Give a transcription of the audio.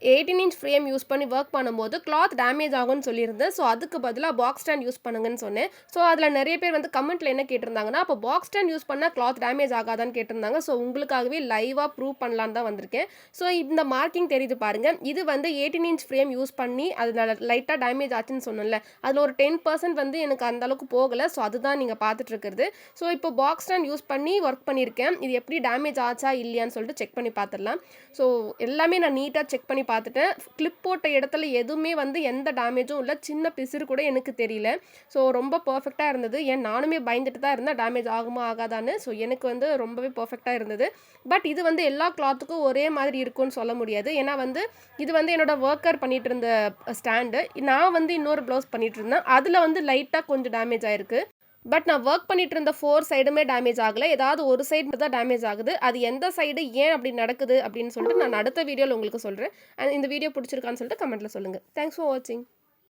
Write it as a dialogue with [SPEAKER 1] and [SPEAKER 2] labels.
[SPEAKER 1] 18 inch frame use பண்ணி work பண்ணும்போது cloth damage ஆகும்னு சொல்லியிருந்தேன். ஸோ அதுக்கு பதிலா பாக்ஸ் ஸ்டாண்ட் யூஸ் பண்ணுங்கன்னு சொன்னேன். ஸோ அதில நெறைய பேர் வந்து கமெண்ட்ல என்ன கேட்டிருந்தாங்கன்னா, அப்போ பாக்ஸ் ஸ்டாண்ட் யூஸ் பண்ணா கிளாத் டேமேஜ் ஆகாதான்னு கேட்டிருந்தாங்க. ஸோ உங்களுக்காகவே லைவா ப்ரூவ் பண்ணலான்னு தான் வந்திருக்கேன். ஸோ இந்த மார்க்கிங் தெரியுது பாருங்க. இது வந்து 18 இன்ச் ஃப்ரேம் யூஸ் பண்ணி அதில லைட்டா டேமேஜ் ஆச்சுன்னு சொன்னேன்ல. அதில ஒரு 10% வந்து எனக்கு அந்த அளவுக்கு போகல. ஸோ அதுதான் நீங்க பார்த்துட்டு இருக்கிறது. ஸோ இப்போ பாக்ஸ் ஸ்டாண்ட் யூஸ் பண்ணி ஒர்க் பண்ணியிருக்கேன். இது எப்படி டேமேஜ் ஆச்சா இல்லையான்னு சொல்லிட்டு செக் பண்ணி பார்த்துடலாம். ஸோ எல்லாமே நான் நீட்டா செக் பண்ணி பார்த்துட்டேன். கிளிப் போட்ட இடத்துல எதுவுமே வந்து எந்த டேமேஜும் இல்ல. சின்ன பிசிறு கூட எனக்கு தெரியல. ஸோ ரொம்ப பெர்ஃபெக்ட்டா இருந்தது. நானுமே பயந்துட்டு தான் இருந்தேன். டேமேஜ் ஆகுமா ஆகாதான்னு. ஸோ எனக்கு வந்து ரொம்பவே பெர்ஃபெக்ட்டா இருந்தது. பட் இது வந்து எல்லா கிளாத்துக்கும் ஒரே மாதிரி இருக்கும்னு சொல்ல முடியாது. ஏன்னா வந்து இது வந்து என்னோட வொர்க்கர் பண்ணிட்டு இருந்த ஸ்டாண்டு. நான் வந்து இன்னொரு ப்ளவுஸ் பண்ணிட்டு இருந்தேன். அதில வந்து லைட்டா கொஞ்சம் டேமேஜ் ஆயிருக்கு. பட் நான் வொர்க் பண்ணிட்டு இருந்த 4 சைடுமே டேமேஜ் ஆகல. ஏதாவது ஒரு சைடு மட்டும் தான் டேமேஜ் ஆகுது. அது எந்த சைடு ஏன் அப்படி நடக்குது அப்படின்னு சொல்லிட்டு நான் அடுத்த வீடியோல உங்களுக்கு சொல்றேன். இந்த வீடியோ பிடிச்சிருக்கான்னு சொல்லிட்டு கமெண்ட்ல சொல்லுங்க. தேங்க்ஸ் ஃபார் வாட்சிங்.